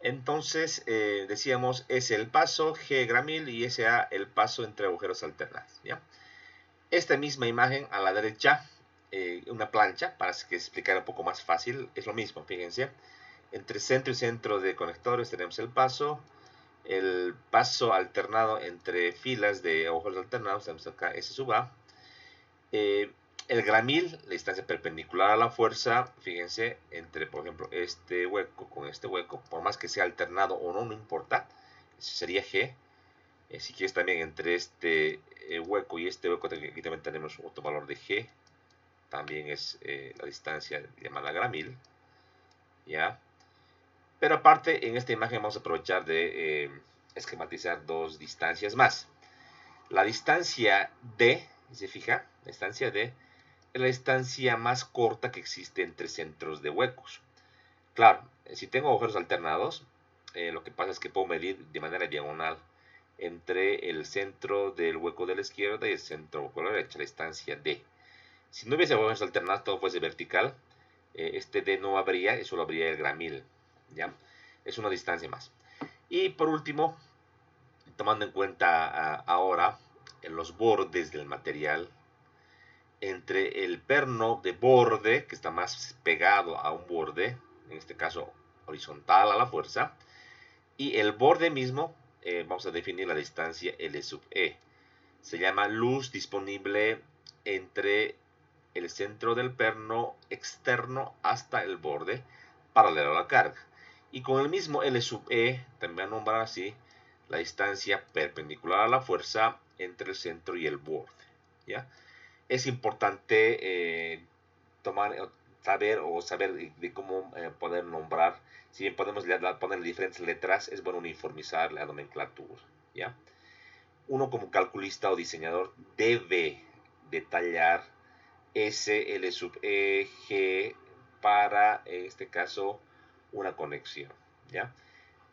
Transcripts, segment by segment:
Entonces, decíamos S el paso, G gramil y SA el paso entre agujeros alternados, ¿ya? Esta misma imagen a la derecha, una plancha, para que explicar un poco más fácil, es lo mismo, fíjense. Entre centro y centro de conectores tenemos el paso alternado entre filas de agujeros alternados, tenemos acá S sub A. El gramil, la distancia perpendicular a la fuerza, fíjense, entre, por ejemplo, este hueco con este hueco, por más que sea alternado o no, no importa, eso sería G. Si quieres también entre este hueco y este hueco, aquí también tenemos otro valor de G, también es la distancia llamada gramil, ¿ya? Pero aparte, en esta imagen vamos a aprovechar de esquematizar dos distancias más. La distancia D, ¿se fija? La distancia D es la distancia más corta que existe entre centros de huecos. Claro, si tengo agujeros alternados, lo que pasa es que puedo medir de manera diagonal entre el centro del hueco de la izquierda y el centro del hueco de la derecha, la distancia D. Si no hubiese agujeros alternados, todo fuese vertical, este D no habría, y solo habría el gramil, ¿ya? Es una distancia más. Y por último, tomando en cuenta ahora en los bordes del material, entre el perno de borde, que está más pegado a un borde, en este caso horizontal a la fuerza, y el borde mismo, vamos a definir la distancia L sub E. Se llama luz disponible entre el centro del perno externo hasta el borde paralelo a la carga. Y con el mismo L sub E, también a nombrar así, la distancia perpendicular a la fuerza entre el centro y el borde, ¿ya? Es importante tomar, saber de cómo poder nombrar. Si bien podemos poner diferentes letras, es bueno uniformizar la nomenclatura, ¿ya? Uno como calculista o diseñador debe detallar S, L sub E, G para, en este caso, una conexión, ¿ya?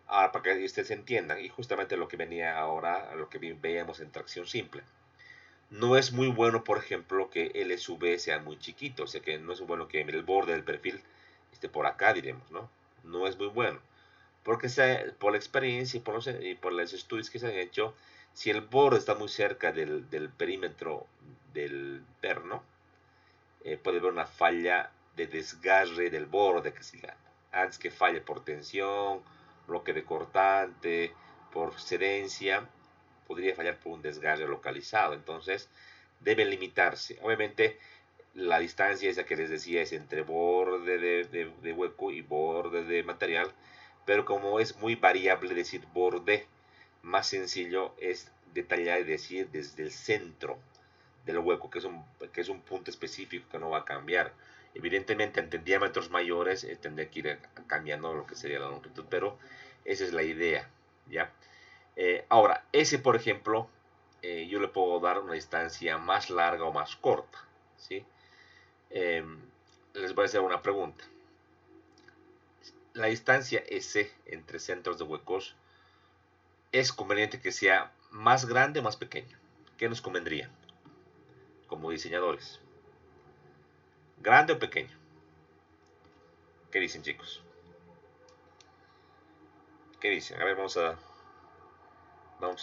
Ahora, para que ustedes entiendan, y justamente lo que venía ahora, lo que veíamos en tracción simple. No es muy bueno, por ejemplo, que L sub B sea muy chiquito, o sea que no es bueno que el borde del perfil esté por acá, diremos, ¿no? No es muy bueno, porque por la experiencia y por los estudios que se han hecho, si el borde está muy cerca del perímetro del perno, puede haber una falla de desgarre del borde que se llama. Antes que falle por tensión, bloque de cortante, por cedencia, podría fallar por un desgarre localizado. Entonces, debe limitarse. Obviamente, la distancia esa que les decía es entre borde de hueco y borde de material, pero como es muy variable decir borde, más sencillo es detallar y decir desde el centro del hueco, que es un punto específico que no va a cambiar. Evidentemente, ante diámetros mayores, tendría que ir cambiando lo que sería la longitud, pero esa es la idea, ¿ya? Ahora, ese, por ejemplo, yo le puedo dar una distancia más larga o más corta, ¿sí? Eh, Les voy a hacer una pregunta. La distancia S entre centros de huecos, ¿es conveniente que sea más grande o más pequeño? ¿Qué nos convendría como diseñadores? ¿Grande o pequeño? ¿Qué dicen, chicos? ¿Qué dicen? A ver, vamos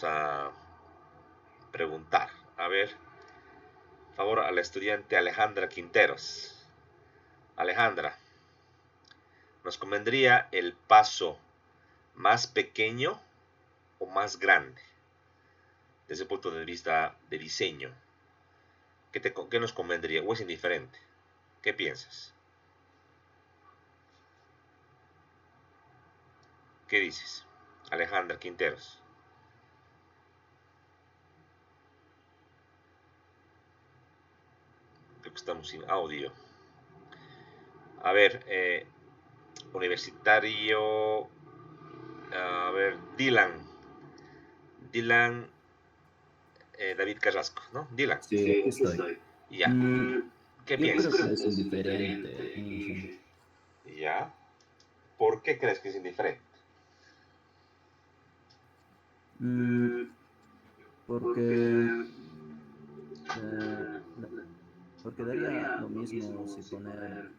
a preguntar. A ver, favor a la estudiante Alejandra Quinteros. Alejandra, ¿nos convendría el paso más pequeño o más grande? Desde el punto de vista de diseño, ¿qué nos convendría? ¿O es indiferente? ¿Qué piensas? ¿Qué dices? Alejandra Quinteros. Creo que estamos sin audio. A ver, universitario. A ver, Dylan David Carrasco, ¿no? Dylan. Sí, aquí estoy. Ya. Mm, ¿Qué yo creo piensas? que es indiferente, Inge. Ya. ¿Por qué crees que es indiferente? Mm, porque, eh, no, porque daría lo mismo si poner,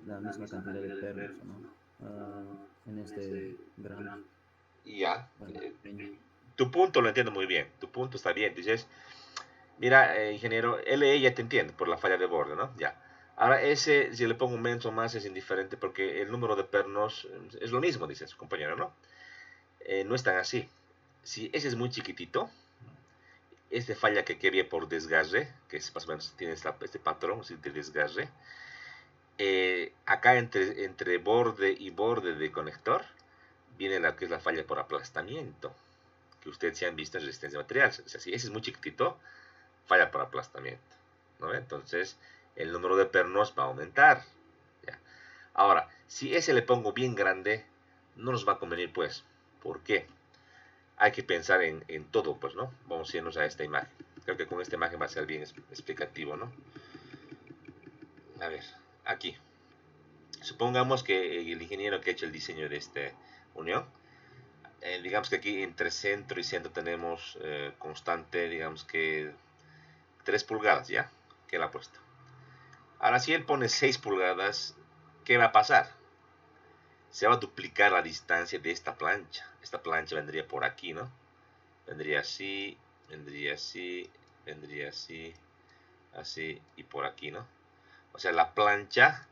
la misma cantidad de pernos, ¿o no? En este gran, Ya, bueno, pequeño. tu punto lo entiendo muy bien, tu punto está bien. Dices, mira, ingeniero, LE ya te entiende por la falla de borde, ¿no? Ya. Ahora ese, si le pongo un menso más, es indiferente porque el número de pernos es lo mismo, dice su compañero, ¿no? No es tan así. Si ese es muy chiquitito, este falla que viene por desgarre, que es más o menos tiene este patrón ¿sí? de desgarre, acá entre borde y borde de conector viene la que es la falla por aplastamiento, que ustedes ya han visto en resistencia de material. O sea, si ese es muy chiquitito, falla por aplastamiento, ¿no? Entonces, el número de pernos va a aumentar. ¿Ya? Ahora, si ese le pongo bien grande, no nos va a convenir, pues. ¿Por qué? Hay que pensar en todo, pues, ¿no? Vamos a irnos a esta imagen. Creo que con esta imagen va a ser bien explicativo, ¿no? A ver, aquí. Supongamos que el ingeniero que ha hecho el diseño de esta unión, digamos que aquí entre centro y centro tenemos constante, digamos que 3 pulgadas, ¿ya? Que él ha puesto. Ahora, si él pone 6 pulgadas, ¿qué va a pasar? Se va a duplicar la distancia de esta plancha. Esta plancha vendría por aquí, ¿no? Vendría así, vendría así, vendría así, así y por aquí, ¿no? O sea, la plancha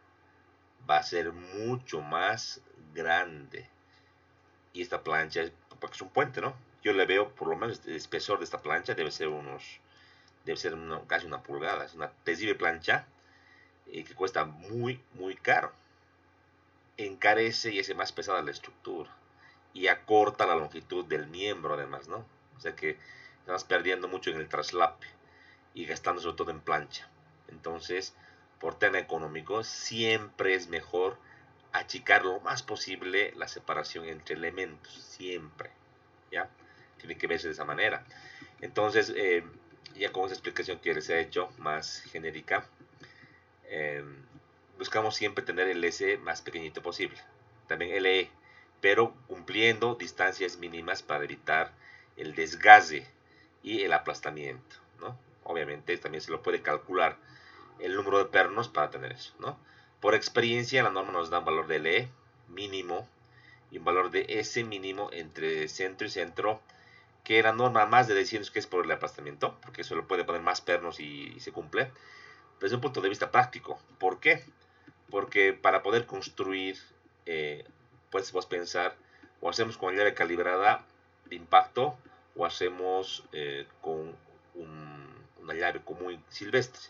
va a ser mucho más grande. Y esta plancha, porque es un puente, ¿no? Yo le veo, por lo menos, el espesor de esta plancha debe ser casi una pulgada. Es una terrible plancha que cuesta muy, muy caro. Encarece y hace más pesada la estructura. Y acorta la longitud del miembro, además, ¿no? O sea que estamos perdiendo mucho en el traslape y gastando sobre todo en plancha. Entonces, por tema económico, siempre es mejor achicar lo más posible la separación entre elementos, siempre, ¿ya? Tiene que verse de esa manera. Entonces, ya con esa explicación que les he hecho, más genérica, eh, buscamos siempre tener el S más pequeñito posible, también LE, pero cumpliendo distancias mínimas para evitar el desgaste y el aplastamiento, ¿no? Obviamente también se lo puede calcular el número de pernos para tener eso, ¿no? Por experiencia la norma nos da un valor de LE mínimo y un valor de S mínimo entre centro y centro, que la norma más de decirnos que es por el aplastamiento, porque eso lo puede poner más pernos y se cumple, desde un punto de vista práctico. ¿Por qué? Porque para poder construir, puedes vos pensar, o hacemos con llave calibrada de impacto, o hacemos con una llave común silvestre.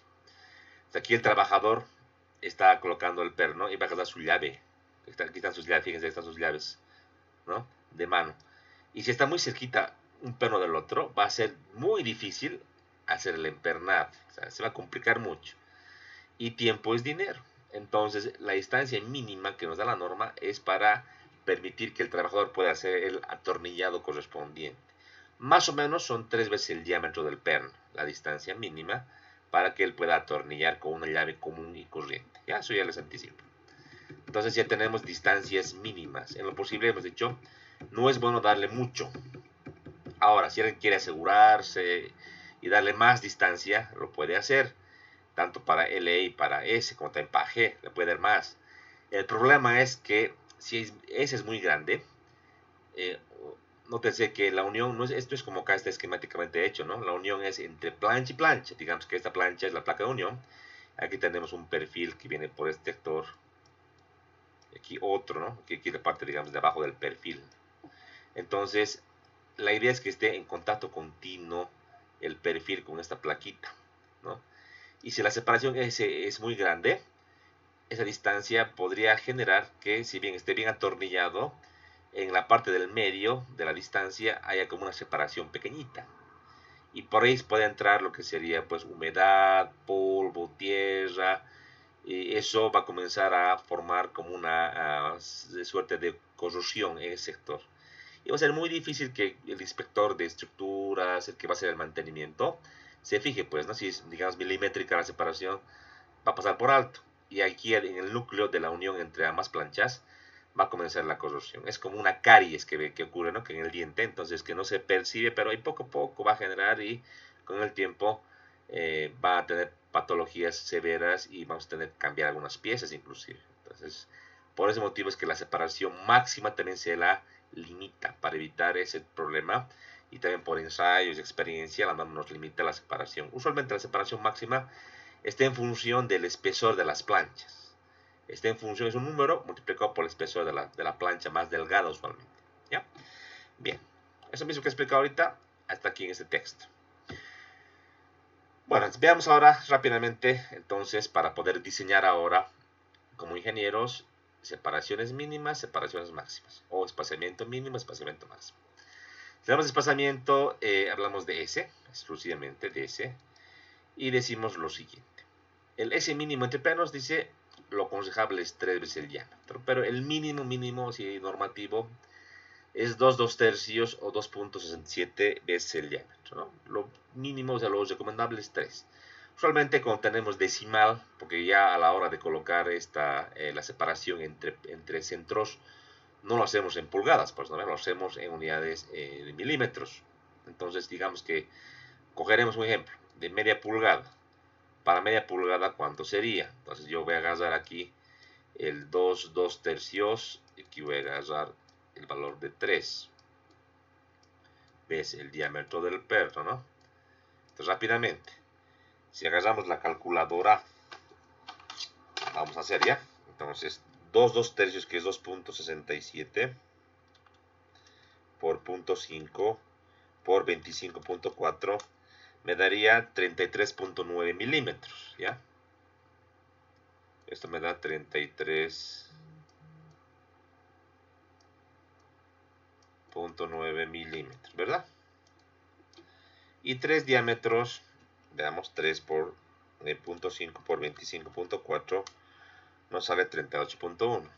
Aquí el trabajador está colocando el perno y va a gastar su llave. Aquí están sus llaves, fíjense, están sus llaves, ¿no? De mano. Y si está muy cerquita un perno del otro, va a ser muy difícil hacer el empernado. O sea, se va a complicar mucho. Y tiempo es dinero. Entonces, la distancia mínima que nos da la norma es para permitir que el trabajador pueda hacer el atornillado correspondiente. Más o menos son 3 veces el diámetro del perno, la distancia mínima, para que él pueda atornillar con una llave común y corriente. Ya, eso ya les anticipo. Entonces ya tenemos distancias mínimas. En lo posible hemos dicho, no es bueno darle mucho. Ahora, si alguien quiere asegurarse y darle más distancia, lo puede hacer tanto para LE y para S, como también para G, le puede dar más. El problema es que si S es muy grande, eh, nótese que la unión, no es, esto es como acá está esquemáticamente hecho, ¿no? La unión es entre plancha y plancha, digamos que esta plancha es la placa de unión, aquí tenemos un perfil que viene por este sector, aquí otro, ¿no? Aquí la parte, digamos, de abajo del perfil. Entonces, la idea es que esté en contacto continuo el perfil con esta plaquita, ¿no? Y si la separación es muy grande, esa distancia podría generar que, si bien esté bien atornillado, en la parte del medio de la distancia haya como una separación pequeñita. Y por ahí puede entrar lo que sería pues humedad, polvo, tierra, y eso va a comenzar a formar como una suerte de corrosión en ese sector. Y va a ser muy difícil que el inspector de estructuras, el que va a hacer el mantenimiento, se fije, pues, ¿no? Si es, digamos, milimétrica la separación, va a pasar por alto. Y aquí en el núcleo de la unión entre ambas planchas va a comenzar la corrosión. Es como una caries que ocurre, ¿no? Que en el diente, entonces que no se percibe, pero ahí poco a poco va a generar y con el tiempo va a tener patologías severas y vamos a tener que cambiar algunas piezas inclusive. Entonces Entonces, por ese motivo es que la separación máxima también se la limita para evitar ese problema, y también por ensayos y experiencia la norma nos limita la separación. Usualmente la separación máxima está en función del espesor de las planchas. Está en función, es un número multiplicado por el espesor de la plancha más delgada usualmente. ¿Ya? Bien, eso mismo que he explicado ahorita, hasta aquí en este texto. Bueno, veamos ahora rápidamente, entonces, para poder diseñar ahora, como ingenieros, separaciones mínimas, separaciones máximas, o espaciamiento mínimo, espaciamiento máximo. Si hablamos de espaciamiento, hablamos de S, exclusivamente de S, y decimos lo siguiente. El S mínimo entre planos dice lo aconsejable es 3 veces el diámetro, pero el mínimo, si normativo, es 2/2 o 2.67 veces el diámetro, ¿no? Lo mínimo, o sea, lo recomendable es 3. Usualmente cuando tenemos decimal, porque ya a la hora de colocar la separación entre centros, no lo hacemos en pulgadas, pues no lo hacemos en unidades de milímetros. Entonces, digamos que cogeremos un ejemplo de media pulgada. Para media pulgada, ¿cuánto sería? Entonces yo voy a agarrar aquí el 2/2, y aquí voy a agarrar el valor de 3 veces el diámetro del perno, ¿no? Entonces rápidamente, si agarramos la calculadora, vamos a hacer ya. Entonces 2/2, que es 2.67 por 0.5 por 25.4, me daría 33.9 milímetros, ¿ya? Esto me da 33.9 milímetros, ¿verdad? Y 3 diámetros, veamos, 3 por 0.5 por 25.4, nos sale 38.1.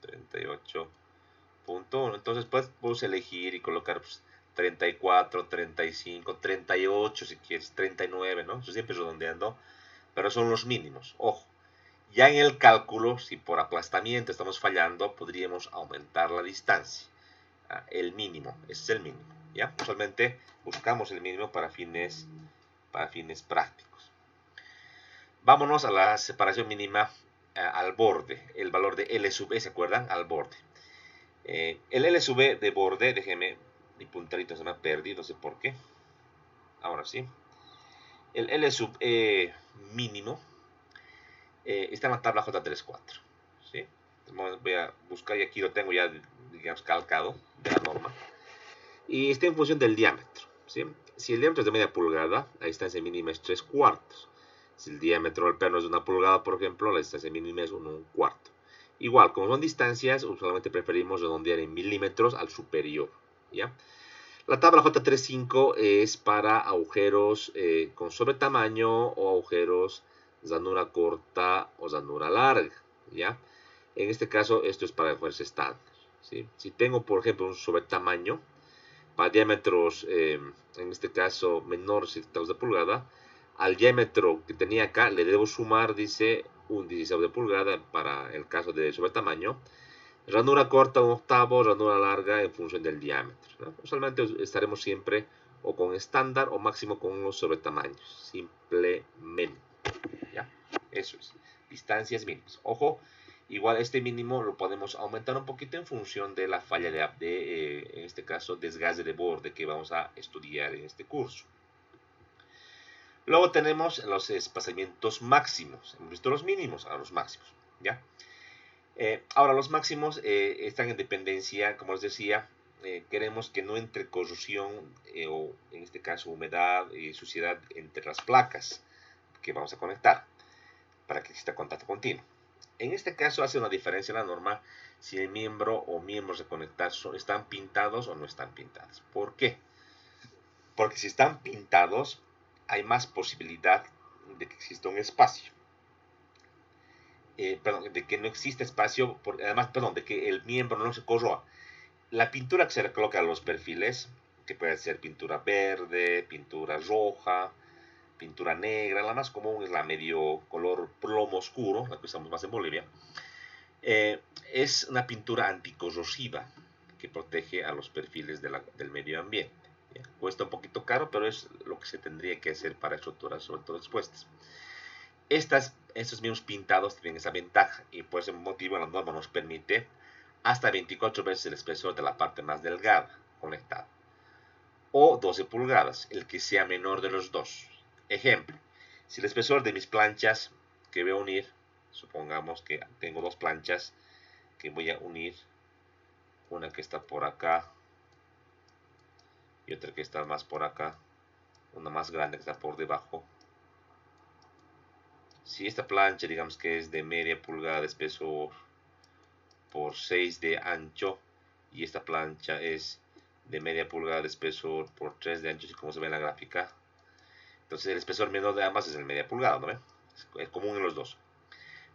38.1. Entonces puedes elegir y colocar, pues, 34, 35, 38 si quieres, 39, ¿no? Eso siempre redondeando, pero son los mínimos. Ojo, ya en el cálculo, si por aplastamiento estamos fallando, podríamos aumentar la distancia. El mínimo, ese es el mínimo, ¿ya? Usualmente buscamos el mínimo para fines prácticos. Vámonos a la separación mínima al borde, el valor de L sub E, ¿se acuerdan? Al borde. El L sub E de borde, déjeme, mi punterito se me ha perdido, no sé por qué. Ahora sí. El L sub E mínimo está en la tabla J34, ¿sí? Voy a buscar, y aquí lo tengo ya, digamos, calcado de la norma. Y está en función del diámetro, ¿sí? Si el diámetro es de media pulgada, la distancia mínima es 3/4. Si el diámetro del perno es de 1 pulgada, por ejemplo, la distancia mínima es 1/4. Igual, como son distancias, usualmente preferimos redondear en milímetros al superior, ¿ya? La tabla J35 es para agujeros con sobretamaño o agujeros ranura corta o ranura larga, ¿ya? En este caso, esto es para agujeros estándar, ¿sí? Si tengo, por ejemplo, un sobretamaño para diámetros, en este caso, menor 7 de pulgada, al diámetro que tenía acá le debo sumar, dice, un 16 de pulgada para el caso de sobretamaño. Ranura corta, 1/8, ranura larga en función del diámetro, ¿no? Usualmente estaremos siempre o con estándar o máximo con unos sobretamaños, simplemente, ¿ya? Eso es, distancias mínimas. Ojo, igual este mínimo lo podemos aumentar un poquito en función de la falla en este caso, desgaste de borde que vamos a estudiar en este curso. Luego tenemos los espaciamientos máximos. Hemos visto los mínimos, ahora los máximos, ¿ya? Ahora los máximos están en dependencia, como les decía, queremos que no entre corrosión o en este caso humedad y suciedad entre las placas que vamos a conectar para que exista contacto continuo. En este caso hace una diferencia en la norma si el miembro o miembros de conectar están pintados o no están pintados. ¿Por qué? Porque si están pintados hay más posibilidad de que exista un espacio. De que no existe espacio, de que el miembro no se corroa. La pintura que se le coloca a los perfiles, que puede ser pintura verde, pintura roja, pintura negra, la más común es la medio color plomo oscuro, la que usamos más en Bolivia, es una pintura anticorrosiva que protege a los perfiles del medio ambiente. ¿Ya? Cuesta un poquito caro, pero es lo que se tendría que hacer para estructuras sobre todo expuestas. Estos mismos pintados tienen esa ventaja y por ese motivo la norma nos permite hasta 24 veces el espesor de la parte más delgada conectada, o 12 pulgadas, el que sea menor de los dos. Ejemplo, si el espesor de mis planchas que voy a unir, supongamos que tengo dos planchas que voy a unir, una que está por acá y otra que está más por acá, una más grande que está por debajo. Si esta plancha, digamos que es de media pulgada de espesor por 6 de ancho, y esta plancha es de media pulgada de espesor por 3 de ancho, así como se ve en la gráfica, entonces el espesor menor de ambas es el media pulgada, ¿no ven? Es común en los dos.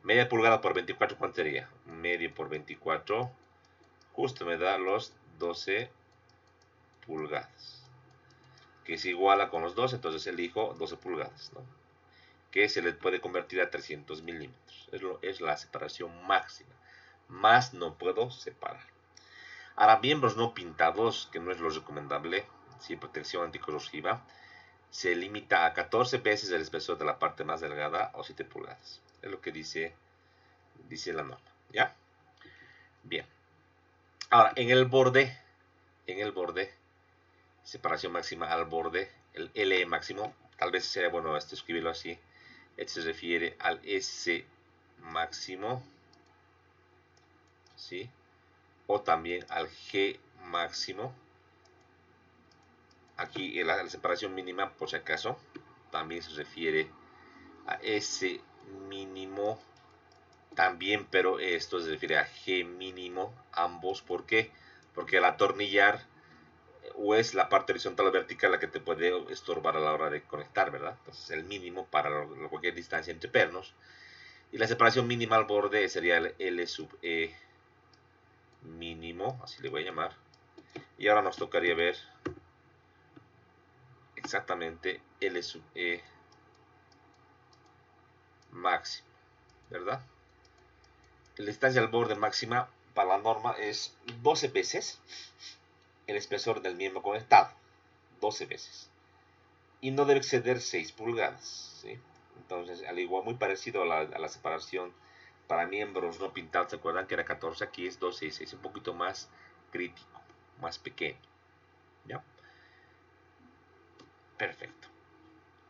Media pulgada por 24, ¿cuánto sería? Medio por 24, justo me da los 12 pulgadas, que es igual a con los 12, entonces elijo 12 pulgadas, ¿no? Que se le puede convertir a 300 milímetros. Es la separación máxima. Más no puedo separar. Ahora, miembros no pintados, que no es lo recomendable, sin protección anticorrosiva, se limita a 14 veces el espesor de la parte más delgada o 7 pulgadas. Es lo que dice la norma. ¿Ya? Bien. Ahora, en el borde, separación máxima al borde, el LE máximo, tal vez sería bueno escribirlo así. Este se refiere al S máximo, ¿sí? O también al G máximo. Aquí la separación mínima, por si acaso, también se refiere a S mínimo también, pero esto se refiere a G mínimo, ambos. ¿Por qué? Porque al atornillar, o es la parte horizontal o vertical la que te puede estorbar a la hora de conectar, ¿verdad? Entonces el mínimo para cualquier distancia entre pernos. Y la separación mínima al borde sería el L sub E mínimo, así le voy a llamar. Y ahora nos tocaría ver exactamente L sub E máximo, ¿verdad? La distancia al borde máxima para la norma es 12 veces el espesor del miembro conectado, 12 veces. Y no debe exceder 6 pulgadas, ¿sí? Entonces, al igual, muy parecido a la separación para miembros no pintados, ¿se acuerdan que era 14? Aquí es 12 y 6, un poquito más crítico, más pequeño, ¿ya? Perfecto.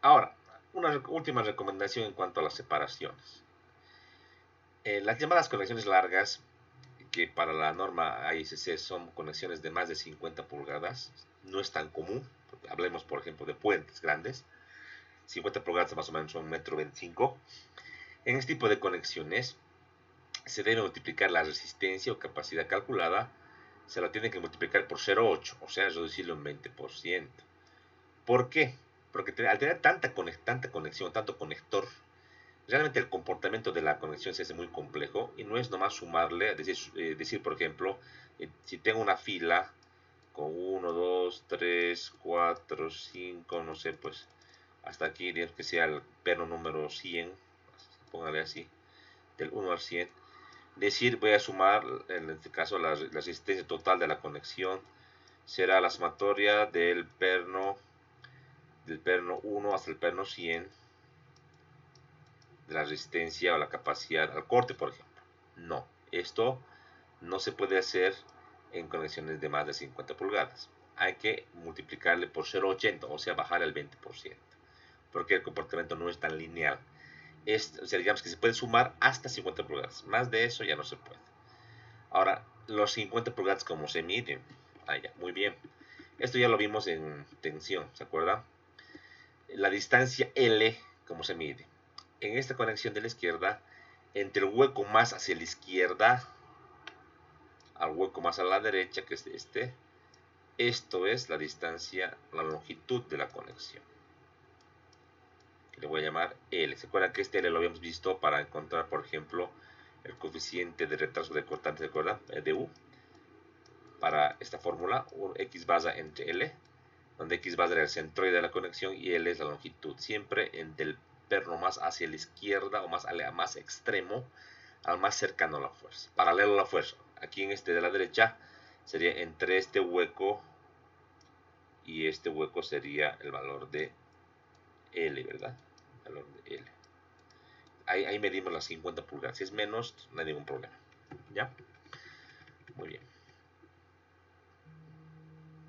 Ahora, una última recomendación en cuanto a las separaciones. Las llamadas conexiones largas, que para la norma AICC son conexiones de más de 50 pulgadas, no es tan común. Hablemos, por ejemplo, de puentes grandes. 50 pulgadas más o menos son 1,25 m. En este tipo de conexiones se debe multiplicar la resistencia o capacidad calculada, se la tiene que multiplicar por 0,8, o sea, reducirlo en 20%. ¿Por qué? Porque al tener tanta conexión, tanto conector, realmente el comportamiento de la conexión se hace muy complejo y no es nomás sumarle, decir por ejemplo, si tengo una fila con 1, 2, 3, 4, 5, no sé, pues hasta aquí, digamos que sea el perno número 100, póngale así, del 1 al 100, decir voy a sumar, en este caso la resistencia total de la conexión será la sumatoria del perno 1 hasta el perno 100 de la resistencia o la capacidad al corte, por ejemplo. No, esto no se puede hacer en conexiones de más de 50 pulgadas. Hay que multiplicarle por 0,80, o sea, bajar el 20%, porque el comportamiento no es tan lineal. O sea, digamos que se puede sumar hasta 50 pulgadas. Más de eso ya no se puede. Ahora, los 50 pulgadas, ¿cómo se miden? Ya, muy bien. Esto ya lo vimos en tensión, ¿se acuerda? La distancia L, ¿cómo se mide? En esta conexión de la izquierda, entre el hueco más hacia la izquierda al hueco más a la derecha, que es este, esto es la distancia, la longitud de la conexión, que le voy a llamar L. ¿Se acuerdan que este L lo habíamos visto para encontrar, por ejemplo, el coeficiente de retraso de cortante? ¿Se acuerdan? De U. Para esta fórmula, X basa entre L, donde X basa era el centroide de la conexión y L es la longitud, siempre entre el perno más hacia la izquierda o más extremo al más cercano a la fuerza, paralelo a la fuerza. Aquí en este de la derecha sería entre este hueco y este hueco, sería el valor de L, ¿verdad? El valor de L. ahí medimos las 50 pulgadas. Si es menos, no hay ningún problema. ¿Ya? Muy bien.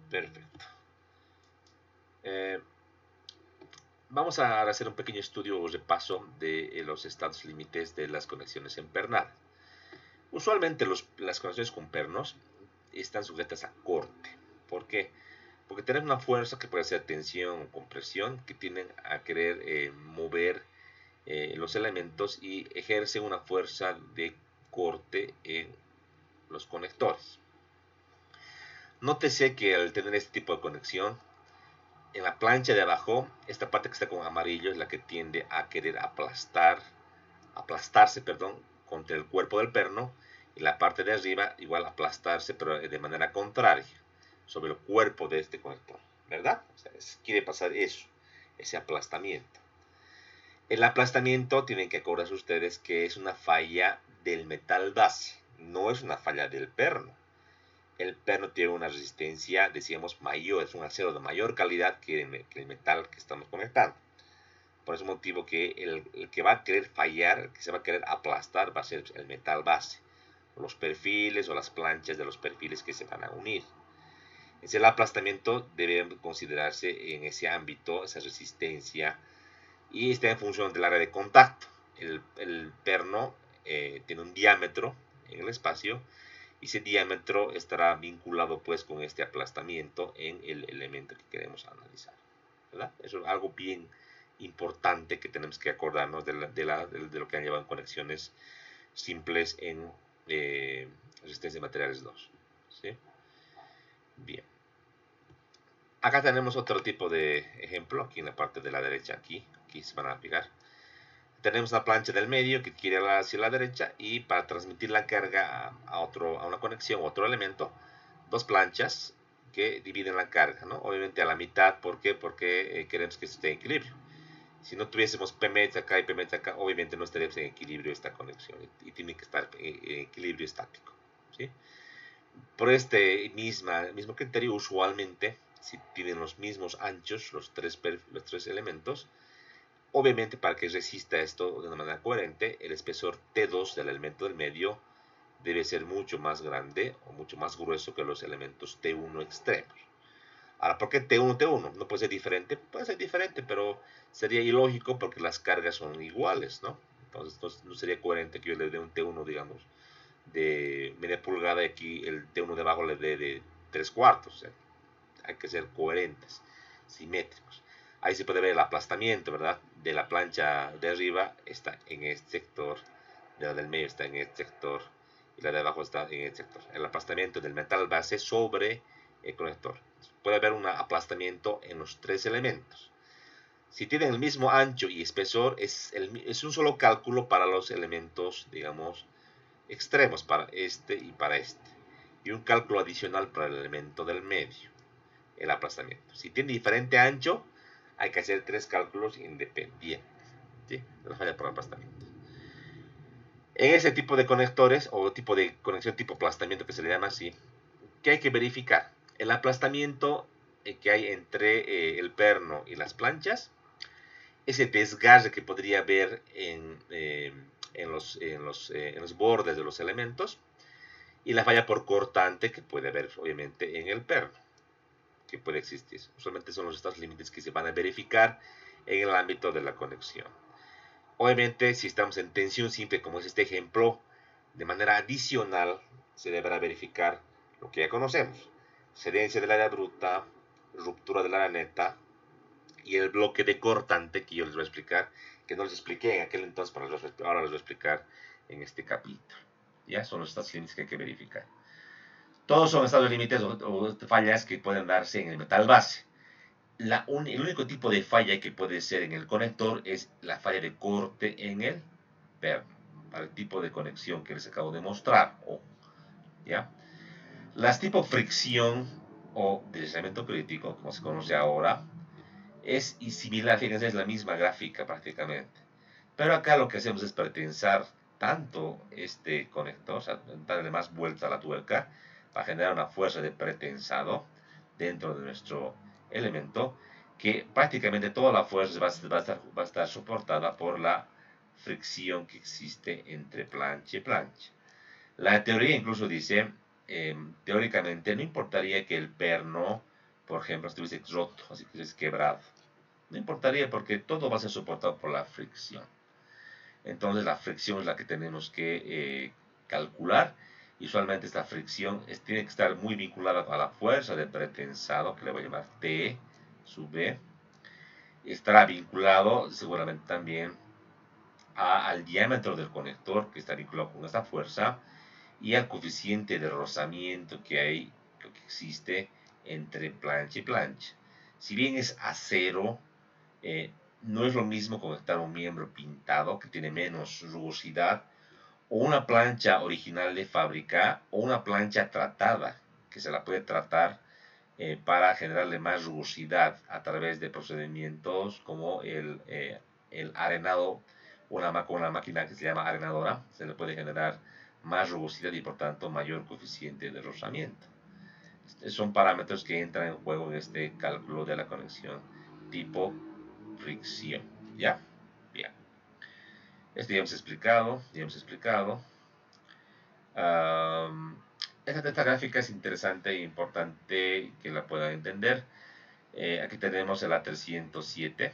Perfecto. Vamos a hacer un pequeño estudio o repaso de los estados límites de las conexiones en pernada. Usualmente las conexiones con pernos están sujetas a corte. ¿Por qué? Porque tenemos una fuerza que puede ser tensión o compresión que tienden a querer mover los elementos y ejercen una fuerza de corte en los conectores. Nótese que al tener este tipo de conexión, en la plancha de abajo, esta parte que está con amarillo es la que tiende a querer aplastarse, contra el cuerpo del perno, y la parte de arriba igual aplastarse, pero de manera contraria, sobre el cuerpo de este conector, ¿verdad? O sea, quiere pasar eso, ese aplastamiento. El aplastamiento, tienen que acordarse ustedes que es una falla del metal base, no es una falla del perno. El perno tiene una resistencia, decíamos, mayor, es un acero de mayor calidad que el metal que estamos conectando. Por ese motivo que el que va a querer fallar, el que se va a querer aplastar, va a ser el metal base, los perfiles o las planchas de los perfiles que se van a unir. El aplastamiento debe considerarse en ese ámbito, esa resistencia, y está en función del área de contacto. El perno tiene un diámetro en el espacio, y ese diámetro estará vinculado pues con este aplastamiento en el elemento que queremos analizar, ¿verdad? Eso es algo bien importante que tenemos que acordarnos de lo que han llevado en conexiones simples en resistencia de materiales 2. ¿Sí? Bien. Acá tenemos otro tipo de ejemplo, aquí en la parte de la derecha, aquí se van a fijar. Tenemos la plancha del medio que quiere hacia la derecha, y para transmitir la carga a una conexión, otro elemento, dos planchas que dividen la carga, ¿no? Obviamente a la mitad. ¿Por qué? Porque queremos que esté en equilibrio. Si no tuviésemos Pmet acá y Pmet acá, obviamente no estaríamos en equilibrio esta conexión, y tiene que estar en equilibrio estático, ¿sí? Por este mismo criterio, usualmente, si tienen los mismos anchos los tres elementos, obviamente para que resista esto de una manera coherente, el espesor T2 del elemento del medio debe ser mucho más grande o mucho más grueso que los elementos T1 extremos. Ahora, ¿por qué T1, T1? ¿No puede ser diferente? Puede ser diferente, pero sería ilógico porque las cargas son iguales, ¿no? Entonces no sería coherente que yo le dé un T1, digamos, de media pulgada, y aquí el T1 de abajo le dé de 3/4. O sea, hay que ser coherentes, simétricos. Ahí se puede ver el aplastamiento, ¿verdad? De la plancha de arriba está en este sector, de la del medio está en este sector, y la de abajo está en este sector. El aplastamiento del metal base sobre el conector. Puede haber un aplastamiento en los tres elementos. Si tienen el mismo ancho y espesor, es un solo cálculo para los elementos, digamos, extremos, para este y para este. Y un cálculo adicional para el elemento del medio, el aplastamiento. Si tiene diferente ancho, hay que hacer tres cálculos independientes, ¿sí? De la falla por aplastamiento. En ese tipo de conectores, o tipo de conexión tipo aplastamiento que se le llama así, ¿qué hay que verificar? El aplastamiento que hay entre el perno y las planchas, ese desgarre que podría haber en los bordes de los elementos, y la falla por cortante que puede haber obviamente en el perno, que puede existir. Usualmente son los estados límites que se van a verificar en el ámbito de la conexión. Obviamente, si estamos en tensión simple, como es este ejemplo, de manera adicional se deberá verificar lo que ya conocemos: cedencia del área bruta, ruptura del área neta, y el bloque de cortante que yo les voy a explicar, que no les expliqué en aquel entonces, pero ahora les voy a explicar en este capítulo. Ya son los estados límites que hay que verificar. Todos son estados límites o fallas que pueden darse en el metal base. El único tipo de falla que puede ser en el conector es la falla de corte en el perno, para el tipo de conexión que les acabo de mostrar. ¿Ya? Las tipo fricción o deslizamiento crítico, como se conoce ahora, es similar, fíjense, es la misma gráfica prácticamente. Pero acá lo que hacemos es pretensar tanto este conector, o sea, darle más vuelta a la tuerca para generar una fuerza de pretensado dentro de nuestro elemento, que prácticamente toda la fuerza va a estar soportada por la fricción que existe entre plancha y plancha. La teoría incluso dice, teóricamente no importaría que el perno, por ejemplo, estuviese roto, así que es quebrado. No importaría porque todo va a ser soportado por la fricción. Entonces la fricción es la que tenemos que calcular. Y usualmente esta fricción tiene que estar muy vinculada a la fuerza de pretensado, que le voy a llamar T sub B. Estará vinculado seguramente también al diámetro del conector, que está vinculado con esta fuerza, y al coeficiente de rozamiento que existe entre plancha y plancha. Si bien es acero, no es lo mismo conectar un miembro pintado que tiene menos rugosidad, o una plancha original de fábrica, o una plancha tratada que se la puede tratar para generarle más rugosidad a través de procedimientos como el arenado, una máquina que se llama arenadora. Se le puede generar más rugosidad y por tanto mayor coeficiente de rozamiento. Son parámetros que entran en juego en este cálculo de la conexión tipo fricción. ¿Ya? Bien. Esto ya hemos explicado, esta gráfica es interesante e importante que la puedan entender. Aquí tenemos el A307.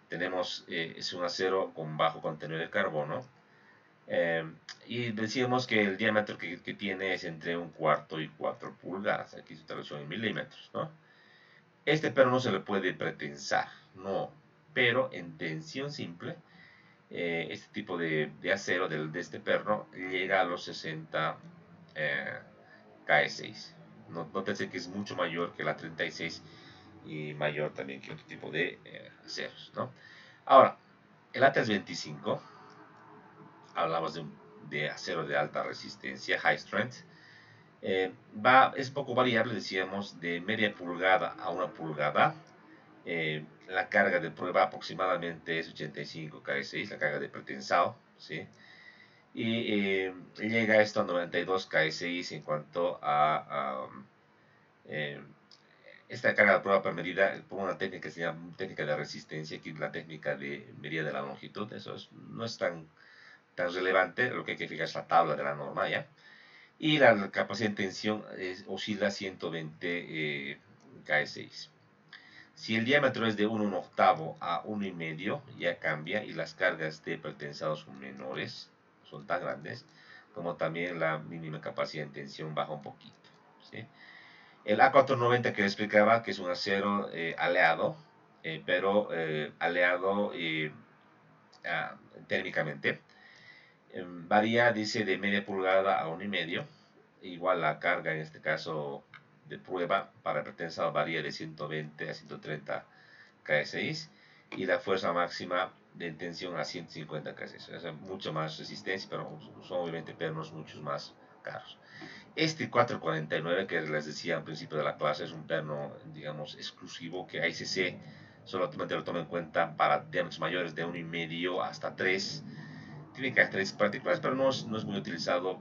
Es un acero con bajo contenido de carbono. Y decíamos que el diámetro que tiene es entre 1/4 y 4 pulgadas. Aquí su traducción en milímetros, ¿no? Este perno no se le puede pretensar, no. Pero en tensión simple, este tipo de acero de este perno llega a los 60 K6. Nótese que es mucho mayor que la 36 y mayor también que otro tipo de aceros, ¿no? Ahora, el A325, hablamos de acero de alta resistencia, high strength, es poco variable, decíamos, de media pulgada a 1 pulgada. La carga de prueba aproximadamente es 85 K6, la carga de pretensado, ¿sí? Y llega esto a 92 K6 en cuanto a esta carga de prueba medida por una técnica que se llama técnica de resistencia, que es la técnica de medida de la longitud. Eso no es tan relevante, lo que hay que fijar es la tabla de la norma, ¿ya? Y la capacidad de tensión oscila 120 K6. Si el diámetro es de 1/8 a 1,5, ya cambia y las cargas de pretensado son menores, son tan grandes, como también la mínima capacidad de tensión baja un poquito, ¿sí? El A490 que les explicaba, que es un acero aleado, pero aleado térmicamente, varía, dice, de media pulgada a 1,5. Igual la carga en este caso de prueba para pretensado varía de 120 a 130 K6 y la fuerza máxima de tensión a 150 K6. O sea, mucho más resistencia, pero son obviamente pernos muchos más caros. Este 449 que les decía al principio de la clase es un perno, digamos, exclusivo que ICC solamente lo toma en cuenta para diámetros mayores de 1,5 hasta 3. Tiene características particulares, pero no es muy utilizado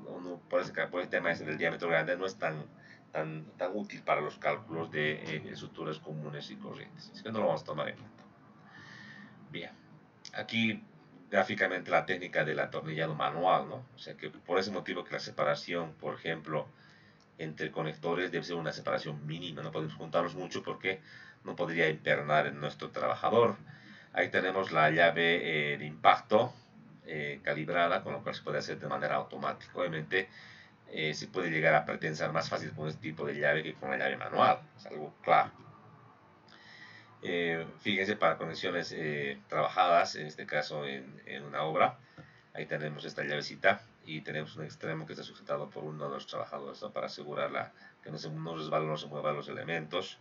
por ese tema del diámetro grande, no es tan útil para los cálculos de estructuras comunes y corrientes. Así que no lo vamos a tomar en cuenta. Bien, aquí gráficamente la técnica del atornillado manual, ¿no? O sea que por ese motivo que la separación, por ejemplo, entre conectores debe ser una separación mínima, no podemos juntarlos mucho porque no podría internar en nuestro trabajador. Ahí tenemos la llave de impacto calibrada, con lo cual se puede hacer de manera automática. Obviamente se puede llegar a pretensar más fácil con este tipo de llave que con la llave manual, es algo claro. Fíjense, para conexiones trabajadas, en este caso en una obra, ahí tenemos esta llavecita y tenemos un extremo que está sujetado por uno de los trabajadores, ¿no? Para asegurar que no resbalen, no se muevan los elementos.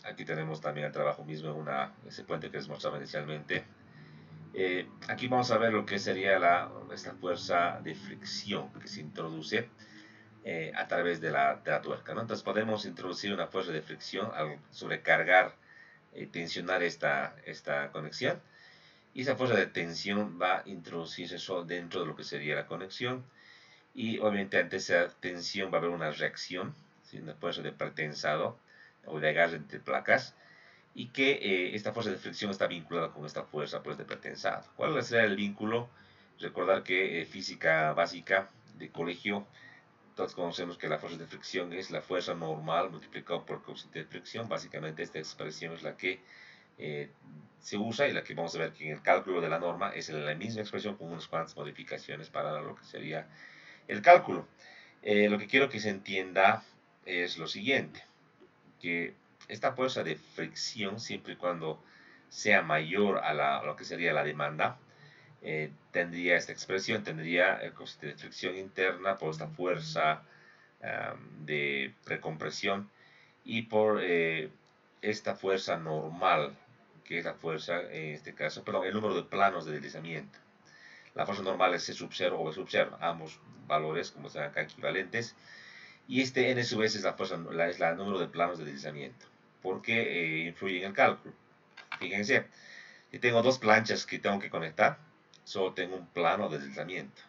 Aquí tenemos también el trabajo mismo en ese puente que les mostraba inicialmente. Aquí vamos a ver lo que sería esta fuerza de fricción que se introduce a través de la tuerca, ¿no? Entonces podemos introducir una fuerza de fricción al sobrecargar, tensionar esta conexión, y esa fuerza de tensión va a introducirse dentro de lo que sería la conexión, y obviamente ante esa tensión va a haber una reacción, ¿sí? Una fuerza de pretensado o de agarre entre placas, y que esta fuerza de fricción está vinculada con esta fuerza pues, de pretensado. ¿Cuál será el vínculo? Recordar que física básica de colegio, todos conocemos que la fuerza de fricción es la fuerza normal multiplicado por el coeficiente de fricción. Básicamente esta expresión es la que se usa y la que vamos a ver que en el cálculo de la norma es la misma expresión con unas cuantas modificaciones para lo que sería el cálculo. Lo que quiero que se entienda es lo siguiente, que esta fuerza de fricción, siempre y cuando sea mayor a lo que sería la demanda, tendría esta expresión, tendría el coeficiente de fricción interna por esta fuerza de precompresión y por esta fuerza normal, que es la fuerza, en este caso, perdón, el número de planos de deslizamiento. La fuerza normal es C sub 0 o V sub 0, ambos valores, como están acá, equivalentes. Y este N sub S es la fuerza, es la número de planos de deslizamiento. ¿Por qué influye en el cálculo? Fíjense, si tengo dos planchas que tengo que conectar, solo tengo un plano de deslizamiento.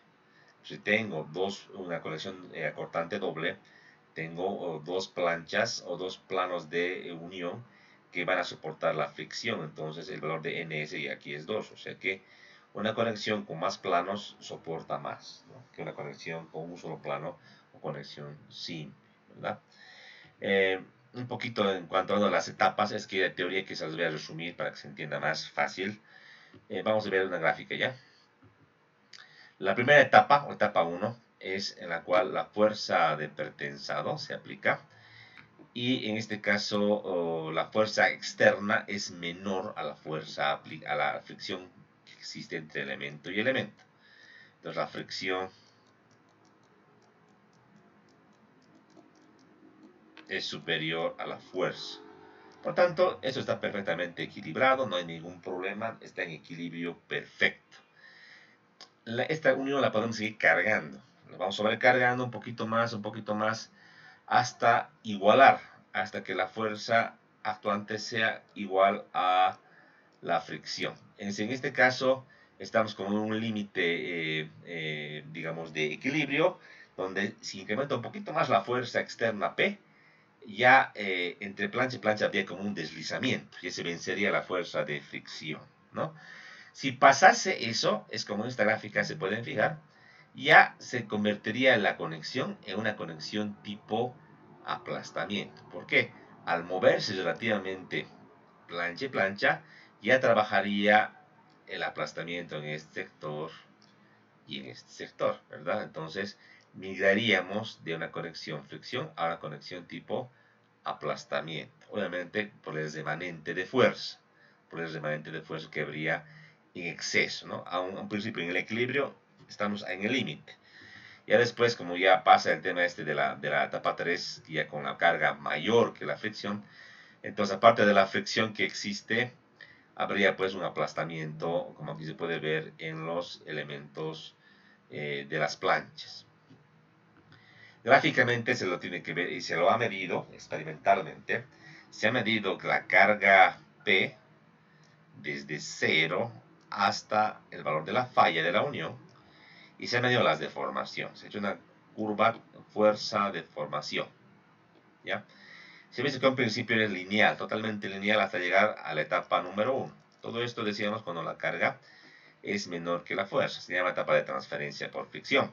Si tengo una conexión cortante doble, tengo dos planchas o dos planos de unión que van a soportar la fricción. Entonces el valor de ns y aquí es 2. O sea que una conexión con más planos soporta más, ¿no?, que una conexión con un solo plano o conexión simple, ¿verdad? Un poquito en cuanto a las etapas, es que la teoría que se las voy a resumir para que se entienda más fácil. Vamos a ver una gráfica ya. La primera etapa, o etapa 1, es en la cual la fuerza de pretensado se aplica. Y en este caso, la fuerza externa es menor a la fuerza, a la fricción que existe entre elemento y elemento. Entonces la fricción es superior a la fuerza. Por tanto, eso está perfectamente equilibrado, no hay ningún problema, está en equilibrio perfecto. Esta unión la podemos seguir cargando. La vamos sobrecargando un poquito más, hasta igualar, hasta que la fuerza actuante sea igual a la fricción. En este caso, estamos con un límite, digamos, de equilibrio, donde si incrementa un poquito más la fuerza externa P, ya entre plancha y plancha habría como un deslizamiento, y se vencería la fuerza de fricción, ¿no? Si pasase eso, es como en esta gráfica se pueden fijar, ya se convertiría la conexión en una conexión tipo aplastamiento. ¿Por qué? Al moverse relativamente plancha y plancha, ya trabajaría el aplastamiento en este sector y en este sector, ¿verdad? Entonces, migraríamos de una conexión fricción a una conexión tipo aplastamiento. Obviamente, por el remanente de fuerza. Por el remanente de fuerza que habría en exceso, ¿no? A un principio en el equilibrio estamos en el límite. Ya después, como ya pasa el tema este de la etapa 3, ya con la carga mayor que la fricción, entonces aparte de la fricción que existe, habría pues un aplastamiento, como aquí se puede ver en los elementos de las planchas. Gráficamente se lo tiene que ver y se lo ha medido experimentalmente. Se ha medido la carga P desde 0 hasta el valor de la falla de la unión y se han medido las deformaciones. Se ha hecho una curva fuerza-deformación. ¿Ya? Se ve que un principio es lineal, totalmente lineal hasta llegar a la etapa número 1. Todo esto decíamos cuando la carga es menor que la fuerza. Se llama etapa de transferencia por fricción.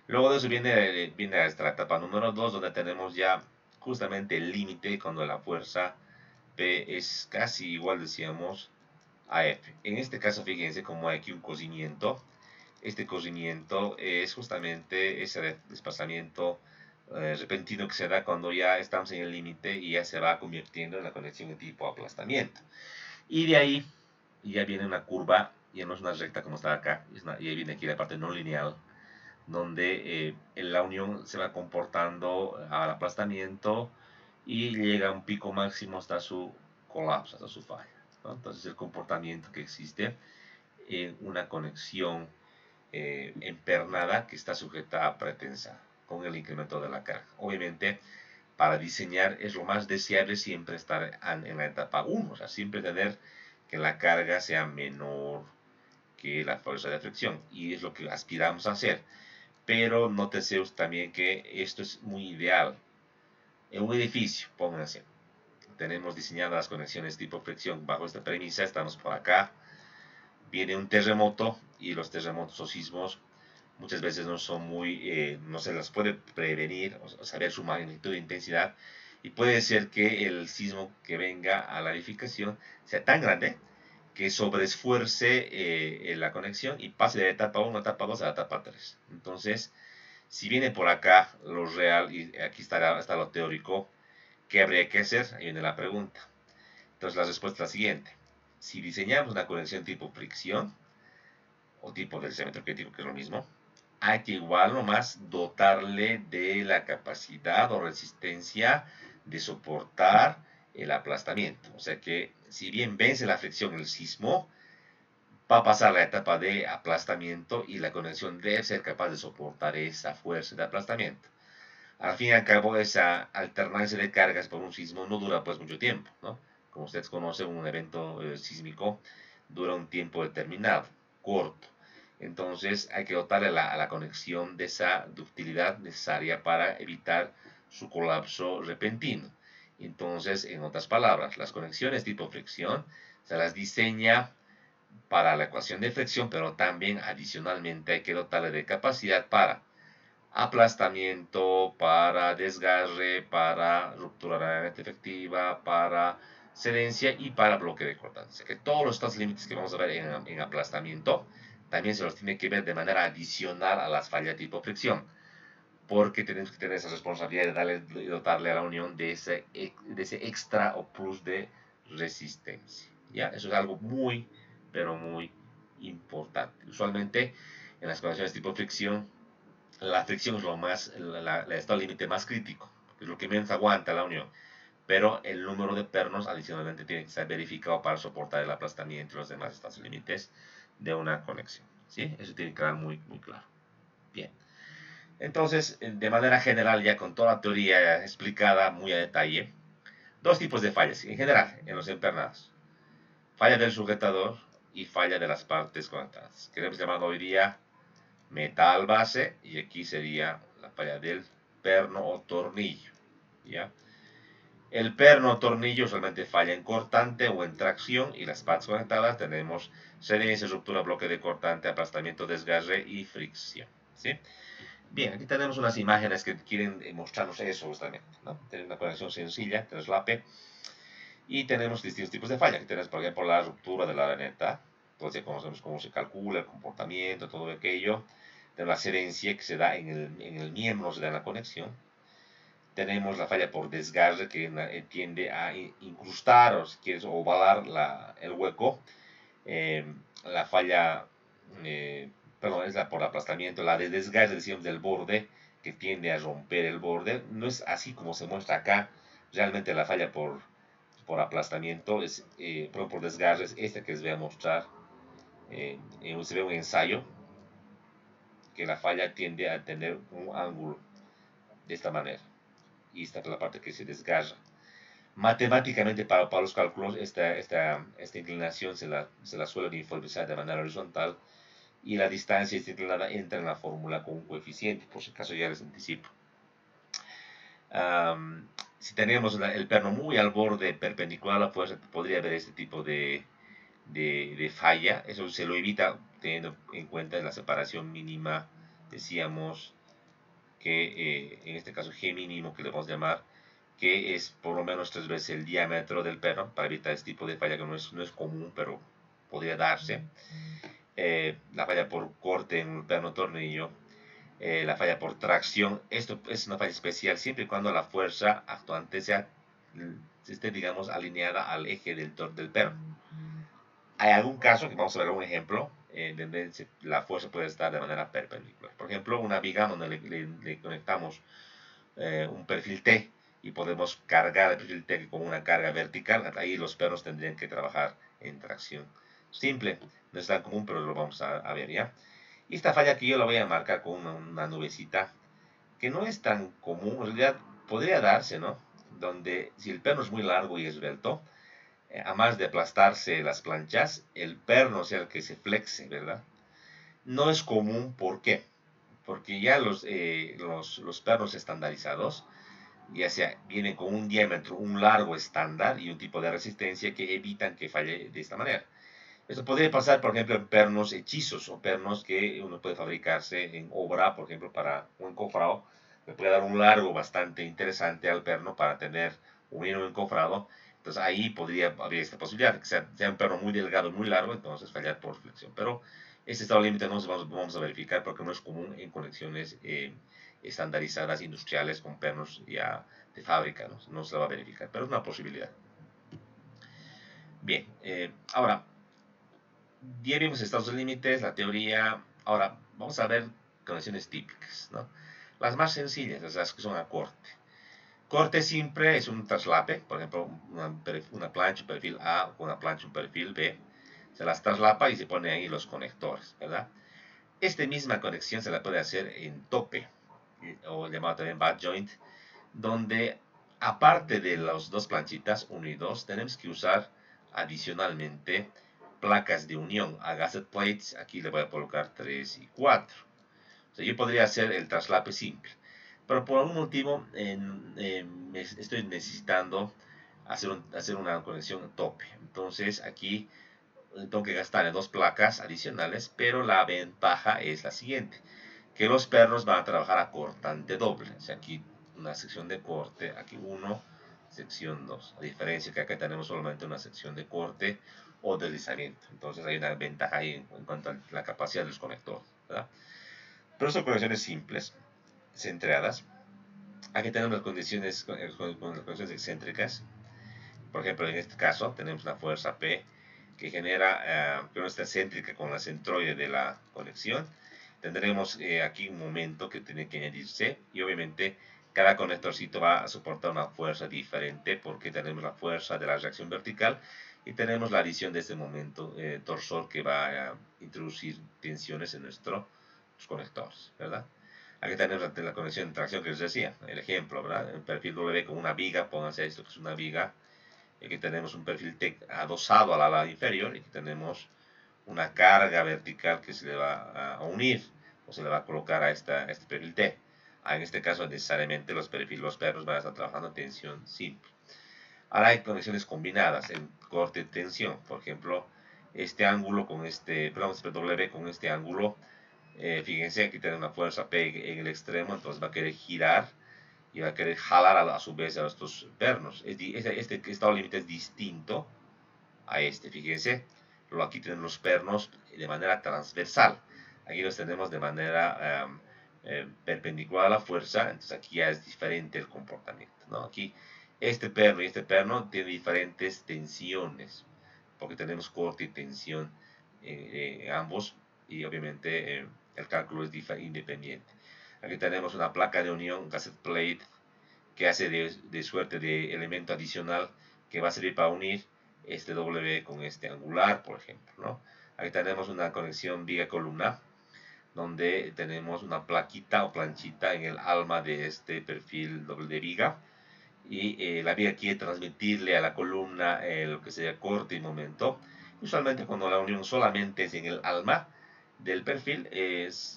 Luego de eso viene hasta la etapa número 2, donde tenemos ya justamente el límite cuando la fuerza P es casi igual, decíamos, a F. En este caso, fíjense cómo hay aquí un cocimiento. Este cocimiento es justamente ese desplazamiento repentino que se da cuando ya estamos en el límite y ya se va convirtiendo en la conexión de tipo aplastamiento. Y de ahí ya viene una curva, ya no es una recta como está acá, y ahí viene aquí la parte no lineal, donde la unión se va comportando al aplastamiento y llega a un pico máximo hasta su colapso, hasta su falla, ¿no? Entonces el comportamiento que existe en una conexión empernada que está sujeta a pretensar con el incremento de la carga. Obviamente, para diseñar es lo más deseable siempre estar en la etapa 1, o sea, siempre tener que la carga sea menor que la fuerza de fricción, y es lo que aspiramos a hacer. Pero nótese también que esto es muy ideal en un edificio, pónganse. tenemos diseñadas las conexiones tipo fricción bajo esta premisa. Estamos por acá, viene un terremoto, y los terremotos o sismos muchas veces no son muy, no se las puede prevenir o saber su magnitud e intensidad, y puede ser que el sismo que venga a la edificación sea tan grande que sobreesfuerce la conexión y pase de la etapa 1 a la etapa 2 a la etapa 3. Entonces, si viene por acá lo real y aquí está lo teórico, ¿qué habría que hacer? Ahí viene la pregunta. Entonces, la respuesta es la siguiente. Si diseñamos una conexión tipo fricción o tipo del centro crítico, que es lo mismo, hay que igual nomás dotarle de la capacidad o resistencia de soportar el aplastamiento. O sea que, si bien vence la fricción el sismo, va a pasar la etapa de aplastamiento y la conexión debe ser capaz de soportar esa fuerza de aplastamiento. Al fin y al cabo, esa alternancia de cargas por un sismo no dura pues mucho tiempo, ¿no? Como ustedes conocen, un evento sísmico dura un tiempo determinado, corto. Entonces hay que dotarle a la conexión de esa ductilidad necesaria para evitar su colapso repentino. Entonces, en otras palabras, las conexiones tipo fricción se las diseña para la ecuación de flexión, pero también adicionalmente hay que dotarle de capacidad para aplastamiento, para desgarre, para ruptura radialmente efectiva, para cedencia y para bloque de cortante. Que todos estos límites que vamos a ver en aplastamiento también se los tiene que ver de manera adicional a las fallas tipo fricción, porque tenemos que tener esa responsabilidad de dotarle a la unión de ese extra o plus de resistencia. ¿Ya? Eso es algo muy, pero muy importante. Usualmente en las conexiones tipo fricción, la fricción es el estado límite más crítico, es lo que menos aguanta la unión, pero el número de pernos adicionalmente tiene que ser verificado para soportar el aplastamiento y los demás estados límites de una conexión. ¿Sí? Eso tiene que quedar muy, muy claro. Bien. Entonces, de manera general, ya con toda la teoría explicada muy a detalle, dos tipos de fallas en general en los empernados: falla del sujetador y falla de las partes conectadas, que hemos llamado hoy día metal base, y aquí sería la falla del perno o tornillo. ¿Ya? El perno o tornillo solamente falla en cortante o en tracción, y las partes conectadas tenemos cedencia, ruptura, bloque de cortante, aplastamiento, desgarre y fricción. ¿Sí? Bien, aquí tenemos unas imágenes que quieren mostrarnos eso justamente, ¿no? Tenemos una conexión sencilla, traslape, y tenemos distintos tipos de falla. Aquí tenemos, por ejemplo, la ruptura de la araneta. Entonces ya conocemos cómo se calcula el comportamiento, todo aquello. Tenemos la cedencia que se da en el miembro, se da en la conexión. Tenemos la falla por desgarre, que tiende a incrustar, o si quieres, ovalar el hueco. La falla, perdón, es la por aplastamiento. La de desgarre, decíamos, del borde, que tiende a romper el borde. No es así como se muestra acá. Realmente la falla por aplastamiento es, por desgarre, es esta que les voy a mostrar. Se ve un ensayo que la falla tiende a tener un ángulo de esta manera, y esta es la parte que se desgarra. Matemáticamente, para los cálculos, esta inclinación se la suele uniformizar de manera horizontal, y la distancia inclinada entra en la fórmula con un coeficiente, por si acaso ya les anticipo. Si tenemos el perno muy al borde perpendicular a la fuerza, podría haber este tipo de falla. Eso se lo evita teniendo en cuenta la separación mínima. Decíamos que en este caso G mínimo, que le vamos a llamar, que es por lo menos 3 veces el diámetro del perno, para evitar este tipo de falla que no es común, pero podría darse. La falla por corte en un perno tornillo, la falla por tracción. Esto es una falla especial siempre y cuando la fuerza actuante esté, digamos, alineada al eje del perno. Hay algún caso, que vamos a ver un ejemplo, donde la fuerza puede estar de manera perpendicular. Por ejemplo, una viga donde le conectamos un perfil T, y podemos cargar el perfil T con una carga vertical. Ahí los pernos tendrían que trabajar en tracción simple. No es tan común, pero lo vamos a ver, ¿ya? Y esta falla aquí yo la voy a marcar con una nubecita, que no es tan común. En realidad podría darse, ¿no? Donde si el perno es muy largo y esbelto, a más de aplastarse las planchas, el perno sea el que se flexe, ¿verdad? No es común. ¿Por qué? Porque ya los pernos estandarizados ya sea vienen con un diámetro, un largo estándar y un tipo de resistencia que evitan que falle de esta manera. Esto podría pasar, por ejemplo, en pernos hechizos o pernos que uno puede fabricarse en obra, por ejemplo, para un encofrado. Le puede dar un largo bastante interesante al perno para tener un hilo encofrado. Entonces ahí podría haber esta posibilidad de que sea un perno muy delgado, muy largo, entonces fallar por flexión. Pero este estado límite no vamos a verificar porque no es común en conexiones estandarizadas industriales con pernos ya de fábrica, no se va a verificar, pero es una posibilidad. Bien, ahora ya vimos estados límites, la teoría. Ahora vamos a ver conexiones típicas, ¿no? Las más sencillas, las que son a corte. Corte simple es un traslape, por ejemplo, una plancha, un perfil A, una plancha, un perfil B. Se las traslapa y se pone ahí los conectores, ¿verdad? Esta misma conexión se la puede hacer en tope, o llamado también bad joint, donde aparte de las dos planchitas, 1 y 2, tenemos que usar adicionalmente placas de unión a gasset plates. Aquí le voy a colocar 3 y 4. O sea, yo podría hacer el traslape simple, pero por algún motivo estoy necesitando hacer una conexión tope. Entonces aquí tengo que gastar en 2 placas adicionales, pero la ventaja es la siguiente, que los pernos van a trabajar a cortante doble. O sea, aquí una sección de corte, aquí 1, sección 2. A diferencia que acá tenemos solamente una sección de corte o deslizamiento. Entonces hay una ventaja ahí en cuanto a la capacidad de los conectores, ¿verdad? Pero son conexiones simples, centradas. Aquí tenemos las condiciones con las conexiones excéntricas. Por ejemplo, en este caso tenemos la fuerza P que genera, que no está excéntrica con la centroide de la conexión. Tendremos aquí un momento que tiene que añadirse y obviamente cada conectorcito va a soportar una fuerza diferente porque tenemos la fuerza de la reacción vertical y tenemos la adición de este momento torsor que va a introducir tensiones en nuestros conectores, ¿verdad? Aquí tenemos la conexión de tracción que les decía, el ejemplo, ¿verdad? El perfil W con una viga, pónganse esto que es una viga. Aquí tenemos un perfil T adosado al ala inferior y aquí tenemos una carga vertical que se le va a unir o se le va a colocar a este perfil T. En este caso necesariamente los pernos van a estar trabajando en tensión simple. Ahora hay conexiones combinadas en corte de tensión. Por ejemplo, este ángulo con perdón, este W con este ángulo. Fíjense, aquí tiene una fuerza P en el extremo, entonces va a querer girar y va a querer jalar a su vez a estos pernos. Este estado límite es distinto a este, fíjense. Aquí tenemos los pernos de manera transversal. Aquí los tenemos de manera perpendicular a la fuerza, entonces aquí ya es diferente el comportamiento, ¿no? Aquí este perno y este perno tienen diferentes tensiones, porque tenemos corte y tensión ambos, y obviamente el cálculo es independiente. Aquí tenemos una placa de unión, gasset plate, que hace de suerte de elemento adicional que va a servir para unir este W con este angular, por ejemplo, ¿no? Ahí tenemos una conexión viga columna, donde tenemos una plaquita o planchita en el alma de este perfil doble de viga, y la viga quiere transmitirle a la columna lo que sería corte y momento. Usualmente cuando la unión solamente es en el alma del perfil,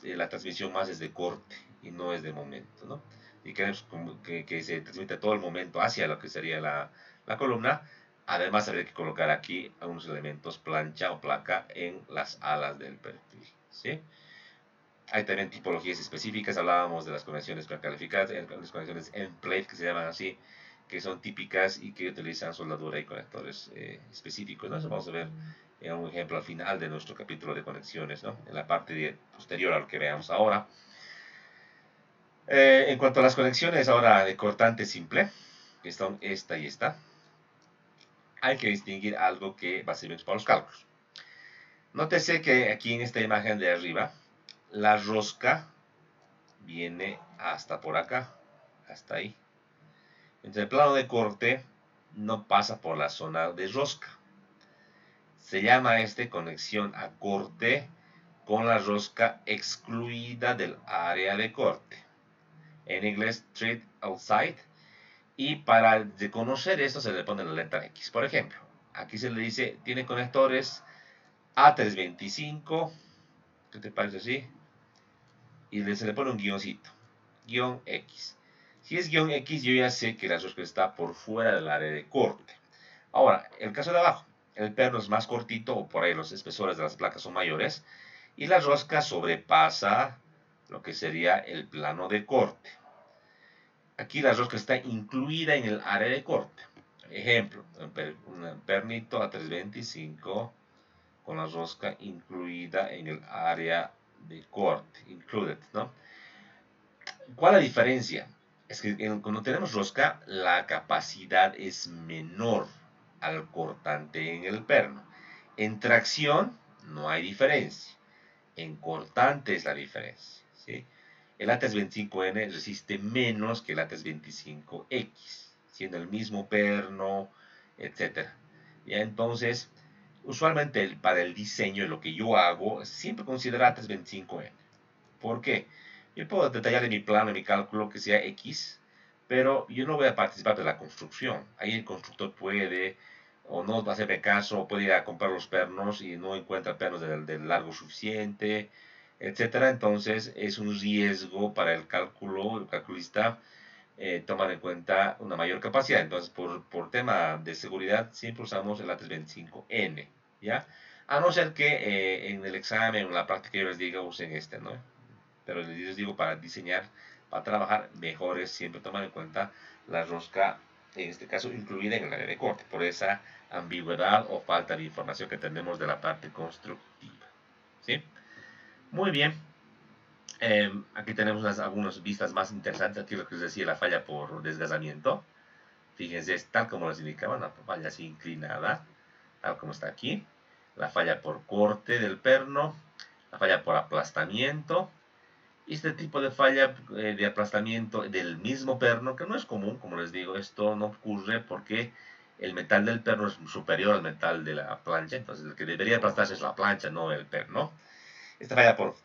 la transmisión más es de corte y no es de momento, ¿no? Y queremos que se transmita todo el momento hacia lo que sería la columna. Además habría que colocar aquí algunos elementos plancha o placa en las alas del perfil, ¿sí? Hay también tipologías específicas, hablábamos de las conexiones precalificadas, las conexiones end plate que se llaman así, que son típicas y que utilizan soldadura y conectores específicos, ¿no? Eso vamos a ver en un ejemplo al final de nuestro capítulo de conexiones, ¿no? En la parte posterior a lo que veamos ahora. En cuanto a las conexiones ahora de cortante simple, que son esta y esta, hay que distinguir algo que va a servir para los cálculos. Nótese que aquí en esta imagen de arriba, la rosca viene hasta por acá, hasta ahí. Entonces el plano de corte no pasa por la zona de rosca. Se llama conexión a corte con la rosca excluida del área de corte. En inglés, treat outside. Y para reconocer esto se le pone la letra X. Por ejemplo, aquí se le dice, tiene conectores A325. ¿Qué te parece así? Y se le pone un guioncito. Guión X. Si es guión X, yo ya sé que la rosca está por fuera del área de corte. Ahora, el caso de abajo, el perno es más cortito o por ahí los espesores de las placas son mayores y la rosca sobrepasa lo que sería el plano de corte. Aquí la rosca está incluida en el área de corte. Ejemplo, un pernito a 325 con la rosca incluida en el área de corte, included, ¿no? ¿Cuál es la diferencia? Es que cuando tenemos rosca, la capacidad es menor al cortante en el perno. En tracción no hay diferencia. En cortante es la diferencia. ¿Sí? El ATES 25N resiste menos que el ATES 25X, siendo el mismo perno, etc. ¿Ya? Entonces, usualmente para el diseño, lo que yo hago, siempre considero ATES 25N. ¿Por qué? Yo puedo detallar en mi plano, en mi cálculo, que sea X, pero yo no voy a participar de la construcción. Ahí el constructor puede o no va a hacerme caso, o puede ir a comprar los pernos y no encuentra pernos del largo suficiente, etcétera. Entonces es un riesgo para el cálculo, el calculista, tomar en cuenta una mayor capacidad. Entonces, por tema de seguridad, siempre usamos el A325N, ¿ya? A no ser que en el examen o en la práctica yo les diga usen este, ¿no? Pero les digo, para diseñar, para trabajar mejor es siempre tomar en cuenta la rosca, en este caso incluida en el área de corte, por esa ambigüedad o falta de información que tenemos de la parte constructiva. ¿Sí? Muy bien. Aquí tenemos algunas vistas más interesantes. Aquí lo que les decía, la falla por desgazamiento. Fíjense, es tal como les indicaba, una falla así inclinada, tal como está aquí. La falla por corte del perno, la falla por aplastamiento. Este tipo de falla de aplastamiento del mismo perno, que no es común, como les digo, esto no ocurre porque el metal del perno es superior al metal de la plancha, entonces el que debería aplastarse es la plancha, no el perno. Esta falla por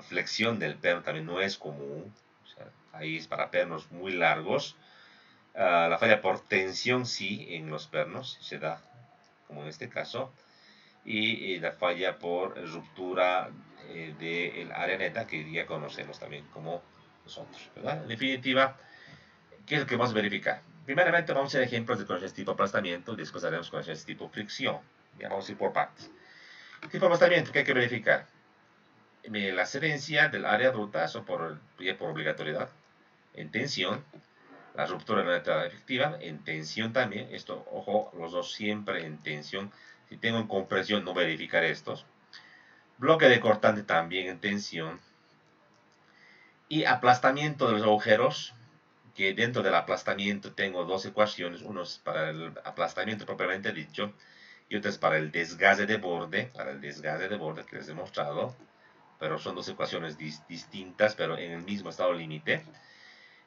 flexión del perno también no es común, o sea, ahí es para pernos muy largos. La falla por tensión sí en los pernos se da, como en este caso, y la falla por ruptura del área neta que ya conocemos también como nosotros, ¿verdad? En definitiva, ¿qué es lo que vamos a verificar? Primeramente vamos a hacer ejemplos de correcciones tipo aplastamiento y después haremos correcciones tipo fricción. Ya vamos a ir por partes. Tipo aplastamiento, ¿qué hay que verificar? La adherencia del área bruta, eso por obligatoriedad, en tensión, la ruptura de la neta efectiva, en tensión también, esto, ojo, los dos siempre en tensión. Si tengo en compresión, no verificar estos. Bloque de cortante también en tensión. Y aplastamiento de los agujeros, que dentro del aplastamiento tengo dos ecuaciones, uno es para el aplastamiento propiamente dicho, y otra es para el desgaste de borde, que les he mostrado, pero son dos ecuaciones distintas, pero en el mismo estado límite.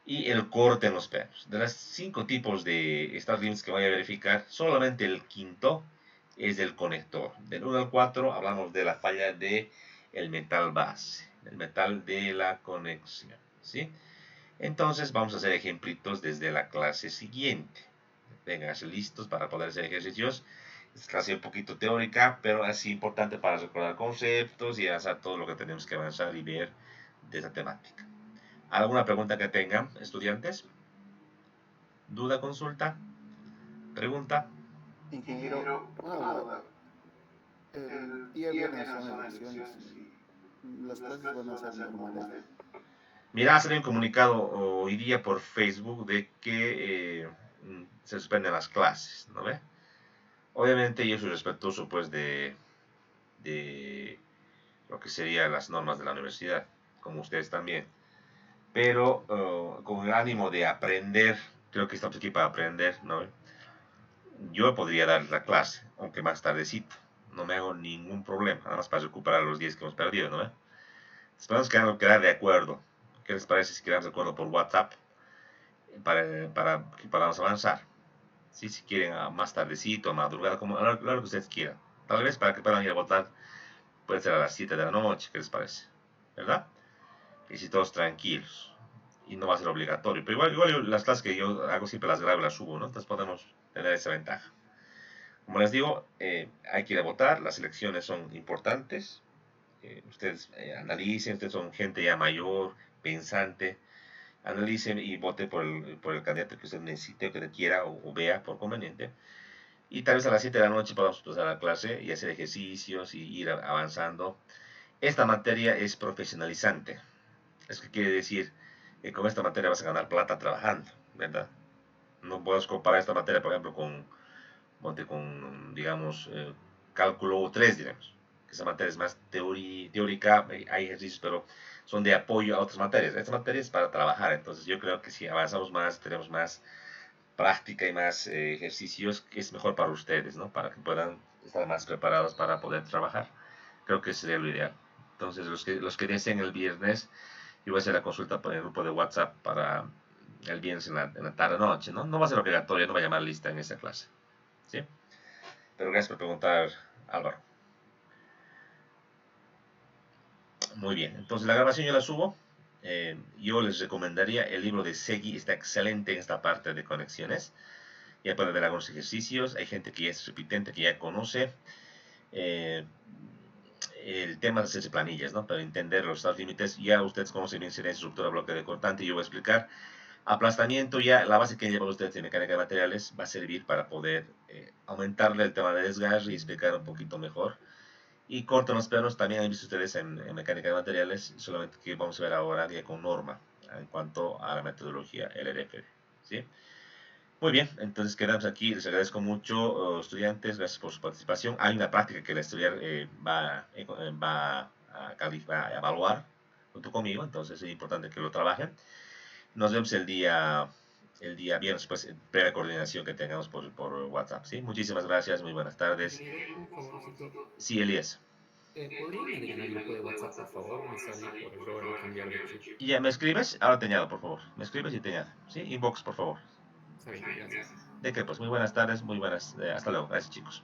Y el corte en los pernos. De los 5 tipos de start limits que voy a verificar, solamente el quinto es el conector. Del 1 al 4 hablamos de la falla de el metal base, el metal de la conexión, ¿sí? Entonces vamos a hacer ejemplitos desde la clase siguiente. Vénganse listos para poder hacer ejercicios. Es clase un poquito teórica, pero así importante para recordar conceptos y hacer todo lo que tenemos que avanzar y ver de esa temática. ¿Alguna pregunta que tengan, estudiantes? ¿Duda, consulta? ¿Pregunta? Ingeniero, una duda. El día viernes son elecciones y las clases van a ser normales. Mira, ha salido un comunicado hoy día por Facebook de que se suspenden las clases, ¿no ve? Obviamente yo soy respetuoso pues de lo que serían las normas de la universidad, como ustedes también. Pero con el ánimo de aprender, creo que estamos aquí para aprender, ¿no? Yo podría dar la clase, aunque más tardecito. No me hago ningún problema, nada más para recuperar los días que hemos perdido, ¿no? Esperamos que quedar de acuerdo. ¿Qué les parece si quedamos de acuerdo por WhatsApp para que podamos avanzar? ¿Sí? Si quieren a más tardecito, a madrugada, como a lo que ustedes quieran. Tal vez para que puedan ir a votar, puede ser a las 7 de la noche, ¿qué les parece? ¿Verdad? Y si todos tranquilos. Y no va a ser obligatorio. Pero igual las clases que yo hago siempre las grabo y las subo, ¿no? Entonces podemos tener esa ventaja. Como les digo, hay que ir a votar, las elecciones son importantes, ustedes analicen, ustedes son gente ya mayor, pensante, analicen y voten por el candidato que usted necesite, que quiera o vea por conveniente. Y tal vez a las 7 de la noche podamos pasar a la clase y hacer ejercicios y ir avanzando. Esta materia es profesionalizante. Es que quiere decir que con esta materia vas a ganar plata trabajando, ¿verdad? No puedes comparar esta materia, por ejemplo, con digamos, cálculo 3, digamos. Esa materia es más teórica, hay ejercicios, pero son de apoyo a otras materias. Esta materia es para trabajar, entonces yo creo que si avanzamos más, tenemos más práctica y más ejercicios, es mejor para ustedes, ¿no? Para que puedan estar más preparados para poder trabajar. Creo que sería lo ideal. Entonces, los que deseen el viernes, yo voy a hacer la consulta por el grupo de WhatsApp para el viernes en la tarde-noche, ¿no? No va a ser obligatorio, no va a llamar lista en esa clase, ¿sí? Pero gracias por preguntar, Álvaro. Muy bien, entonces la grabación yo la subo. Yo les recomendaría el libro de Segui, está excelente en esta parte de conexiones. Ya pueden ver algunos ejercicios, hay gente que ya es repitente, que ya conoce el tema de hacerse planillas, ¿no? Para entender los estados límites, ya ustedes conocen bien silencio, estructura, bloque de cortante, yo voy a explicar. Aplastamiento, ya la base que llevan ustedes en mecánica de materiales va a servir para poder aumentarle el tema de desgarre y explicar un poquito mejor. Y cortan los planos también han visto ustedes en mecánica de materiales, solamente que vamos a ver ahora ya con norma en cuanto a la metodología LRF, ¿sí? Muy bien, entonces quedamos aquí. Les agradezco mucho, estudiantes, gracias por su participación. Hay una práctica que el estudiante va a evaluar junto conmigo, entonces es importante que lo trabajen. Nos vemos el día viernes, pues, previa coordinación que tengamos por WhatsApp, ¿sí? Muchísimas gracias, muy buenas tardes. Ingeniero, un favorcito. Sí, Elías. ¿Podrían agregar el grupo de WhatsApp, por favor? Me salí por error al cambiar de chip. Y ya, ¿me escribes? Ahora te añado, por favor. Me escribes y te añado. ¿Sí? Inbox, por favor. Está bien, gracias. ¿De qué? Pues muy buenas tardes, muy buenas. Hasta luego. Gracias, chicos.